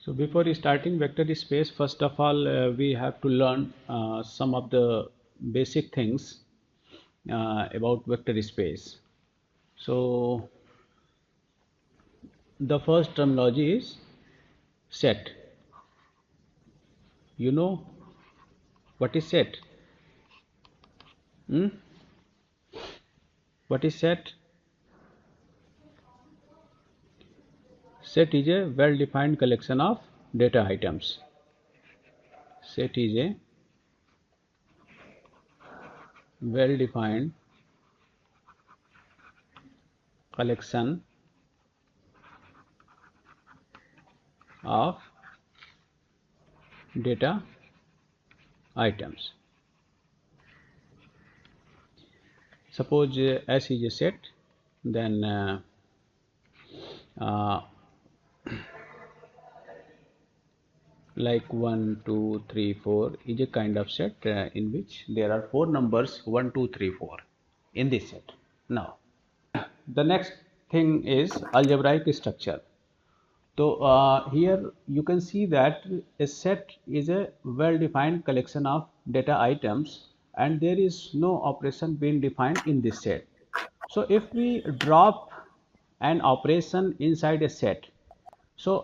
So before starting vector space, first of all, we have to learn some of the basic things about vector space. So the first terminology is set. You know what is set? Hmm? What is set? Set is a well-defined collection of data items. Set is a well-defined collection of data items. Suppose S is a set, then uh, like 1, 2, 3, 4 is a kind of set in which there are 4 numbers 1, 2, 3, 4 in this set. Now, the next thing is algebraic structure. So here you can see that a set is a well-defined collection of data items and there is no operation being defined in this set. So if we drop an operation inside a set, so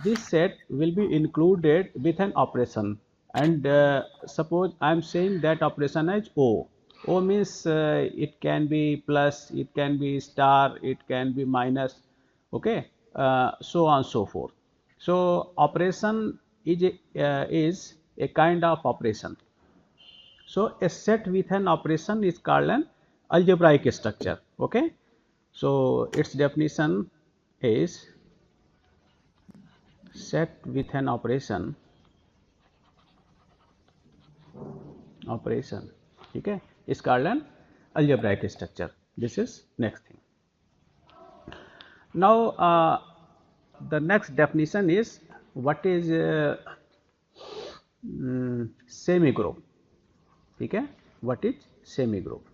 this set will be included with an operation, and suppose I am saying that operation as O. O means it can be plus, it can be star, it can be minus, okay, so on so forth. So operation is a kind of operation. So a set with an operation is called an algebraic structure, okay. So its definition is set with an operation okay, is called an algebraic structure. This is next thing. Now the next definition is what is semi group. Okay, what is semi group?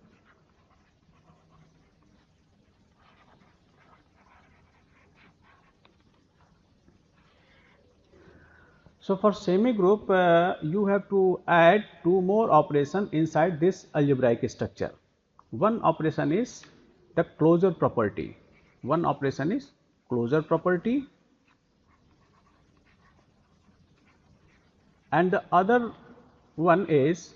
So for semi group you have to add 2 more operations inside this algebraic structure. One operation is the closure property. One operation is closure property, and the other one is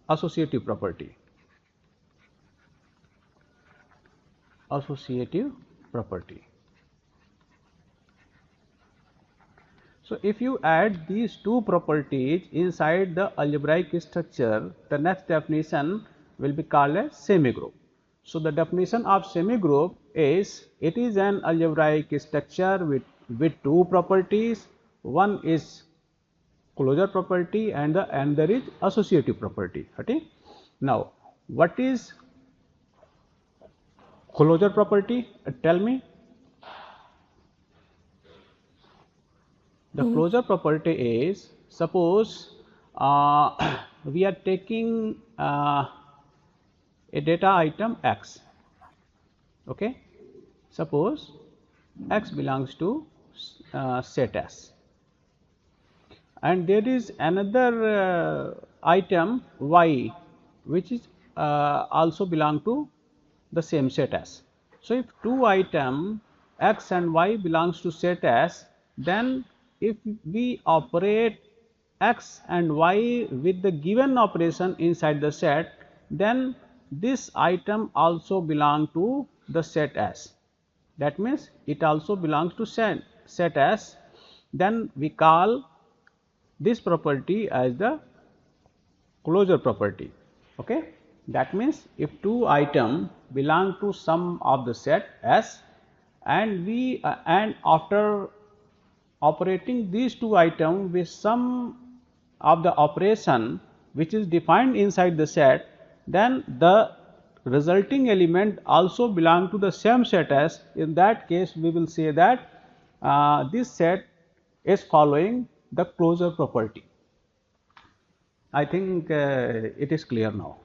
associative property. Associative property. So if you add these two properties inside the algebraic structure, the next definition will be called a semi-group. So the definition of semi-group is it is an algebraic structure with two properties. One is closure property and the another is associative property. Okay? Now what is closure property? Tell me. The closure property is, suppose we are taking a data item x, okay. Suppose x belongs to set S, and there is another item y which is also belong to the same set S. So if two item x and y belongs to set S, then if we operate x and y with the given operation inside the set, then this item also belong to the set S. That means it also belongs to set S. Then we call this property as the closure property. Okay. That means if two items belong to some of the set S, and we and after operating these two items with some of the operation which is defined inside the set, then the resulting element also belong to the same set S. In that case, we will say that this set is following the closure property. I think it is clear now.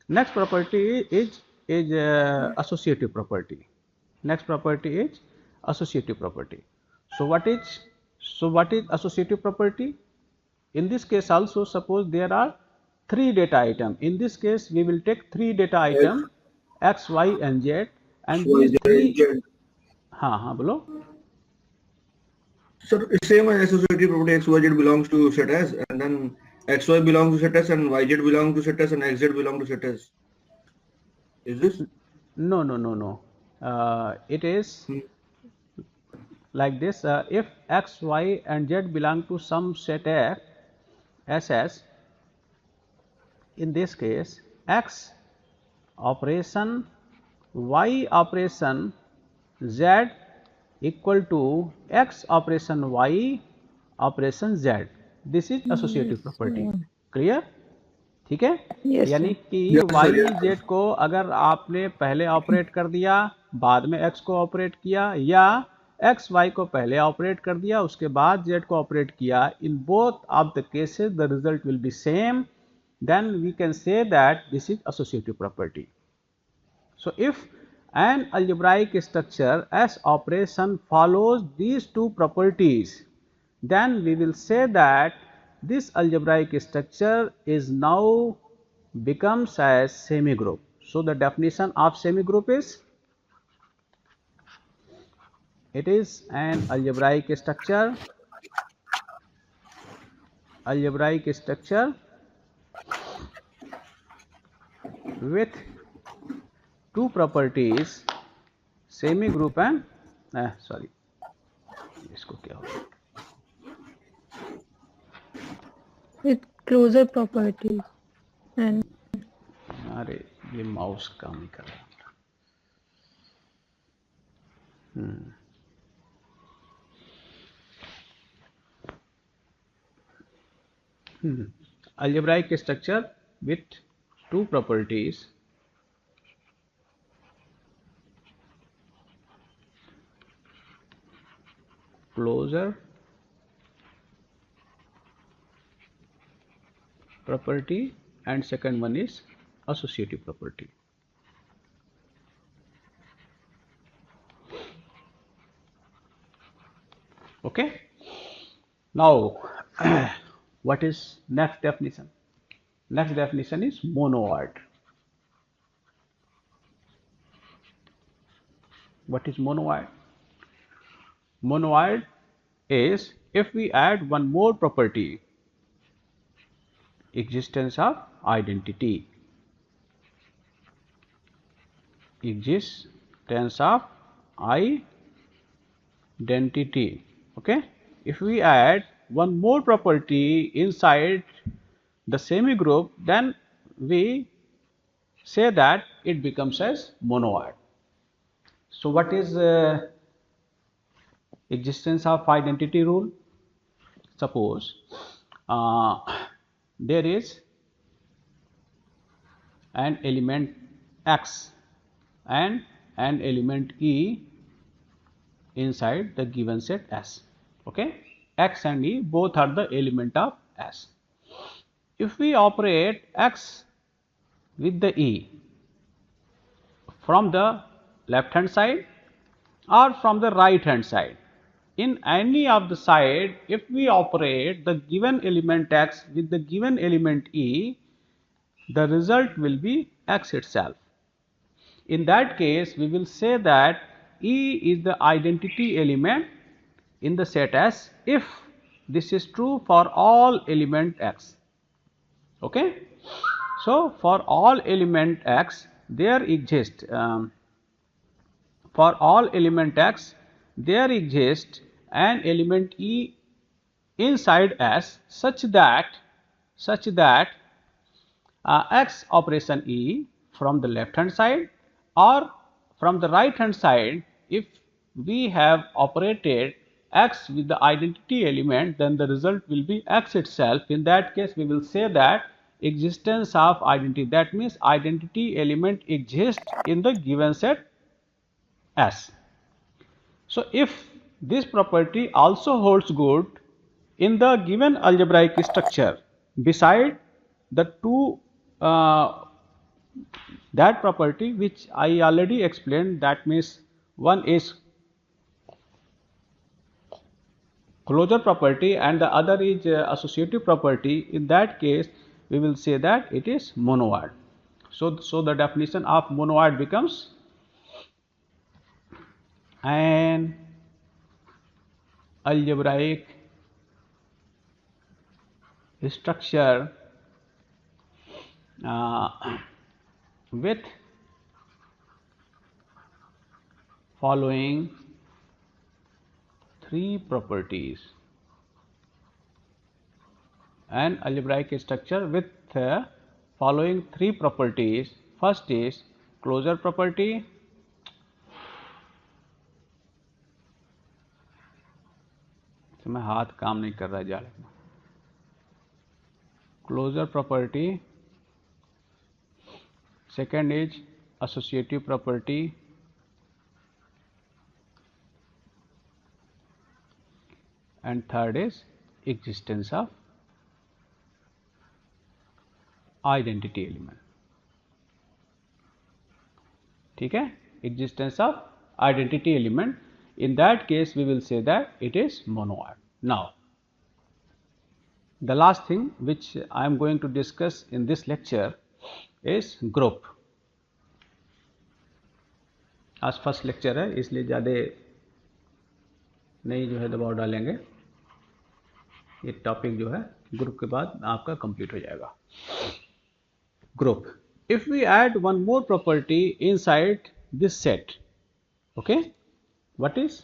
Next property is is associative property. Next property is associative property. So what is associative property? In this case also, suppose there are three data item. In this case, we will take three data X, item x, y, and z, and Y, these Z, three. Z. हाँ बोलो. Sir, same as associative property X, Y, Z belongs to set S, and then X, Y belongs to set S, and Y, Z belongs to set S, and X, Z belongs to set S. Is this? No. It is Hmm. like this. If x, y, and z belong to some set F, SS, in this case, x operation, y operation, z equal to x operation y operation z. This is associative property. Clear? ठीक है. Yes, यानी sir. कि Yes, sir. y Yes, z को अगर आपने पहले operate कर दिया, बाद में x को ऑपरेट किया, या x y को पहले ऑपरेट कर दिया, उसके बाद z को ऑपरेट किया, in both of the cases the result will be same, then we can say that this is associative property. So if an algebraic structure S operation follows these two properties, then we will say that this algebraic structure is now becomes as semigroup. So the definition of semigroup is, it is an algebraic structure with two properties, semigroup and sorry, इसको क्या होगा, With closure properties and अरे ये mouse काम नहीं कर रहा. Algebraic structure with two properties, closure property, and second one is associative property. Okay. Now what is next definition? Next definition is monoid. What is monoid? Monoid is if we add one more property, existence of identity. Existence of identity. Okay. If we add one more property inside the semigroup, then we say that it becomes as monoid. So what is existence of identity rule? Suppose there is an element x and an element E inside the given set S. Okay, x and E both are the element of S. If we operate x with the E from the left hand side or from the right hand side, in any of the side, if we operate the given element x with the given element E, the result will be x itself. In that case, we will say that E is the identity element in the set S if this is true for all element x. Okay. So for all element x there exists for all element x there exists an element E inside S such that x operation E from the left hand side or from the right hand side, if we have operated x with the identity element, then the result will be x itself. In that case, we will say that existence of identity, that means identity element exists in the given set S. So if this property also holds good in the given algebraic structure beside the two that property which I already explained, that means one is closure property and the other is associative property. In that case we will say that it is monoid. So the definition of monoid becomes an algebraic structure with following three properties. An algebraic structure with following three properties. First is closure property, इसमें हाथ काम नहीं कर रहा है जाले में, closure property. Second is associative property, and third is existence of identity element. ठीक है, existence of identity element. In that case we will say that it is monoid. Now the last thing which I am going to discuss in this lecture is group. आज first lecture है इसलिए ज़्यादा नहीं जो है दबाव डालेंगे, ये टॉपिक जो है ग्रुप के बाद आपका कंप्लीट हो जाएगा. Group. If we add one more property inside this set, okay, what is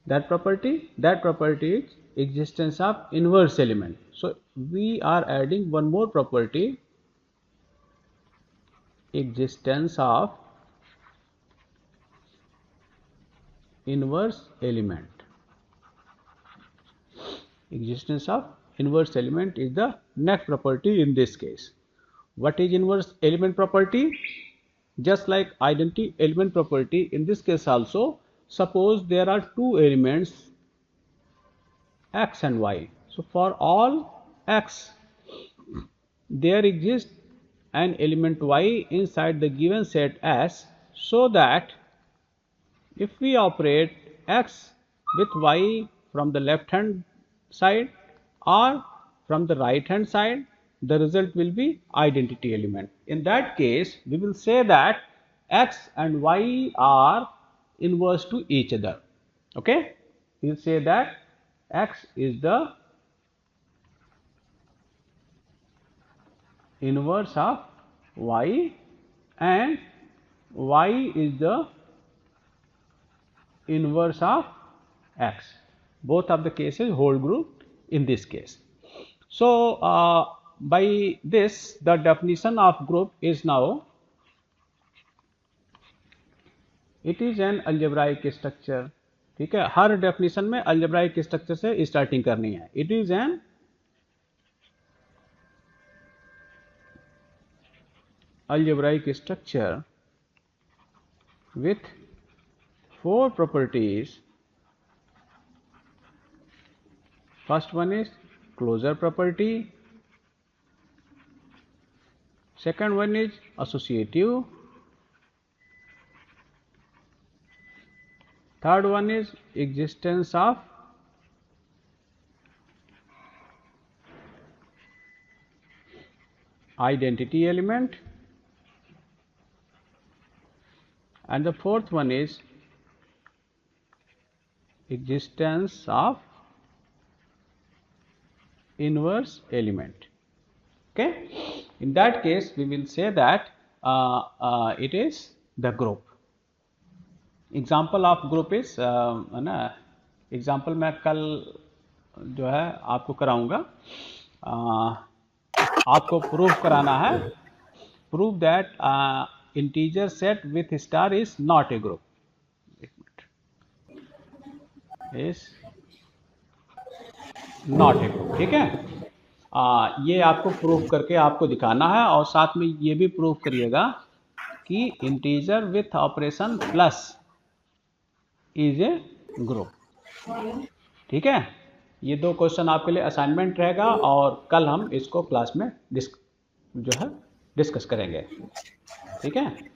that property? That property is existence of inverse element. So we are adding one more property, existence of inverse element. Existence of inverse element is the next property in this case. What is inverse element property? Just like identity element property, in this case also, suppose there are two elements x and y. So for all x there exists an element y inside the given set S, so that if we operate x with y from the left hand side or from the right hand side, the result will be identity element. In that case we will say that x and y are inverse to each other. Okay, we will say that x is the inverse of y and y is the inverse of x. Both of the cases hold group in this case. So by this the definition of group is now, it is an algebraic structure. ठीक है, हर definition में algebraic structure से starting करनी है. It is an algebraic structure with four properties. First one is closure property, second one is associative, third one is existence of identity element, and the fourth one is existence of inverse element. Okay, in that case we will say that it is the group. Example of group is है ना, example मैं कल जो है आपको कराऊंगा. आपको proof कराना है, proof that integer set with star is not a group. एक मिनट, इज नॉट ए ग्रुप. ठीक है, ये आपको प्रूफ करके आपको दिखाना है, और साथ में ये भी प्रूफ करिएगा कि integer with operation plus is a group. ठीक है, ये दो क्वेश्चन आपके लिए असाइनमेंट रहेगा और कल हम इसको क्लास में जो है डिस्कस करेंगे, ठीक है।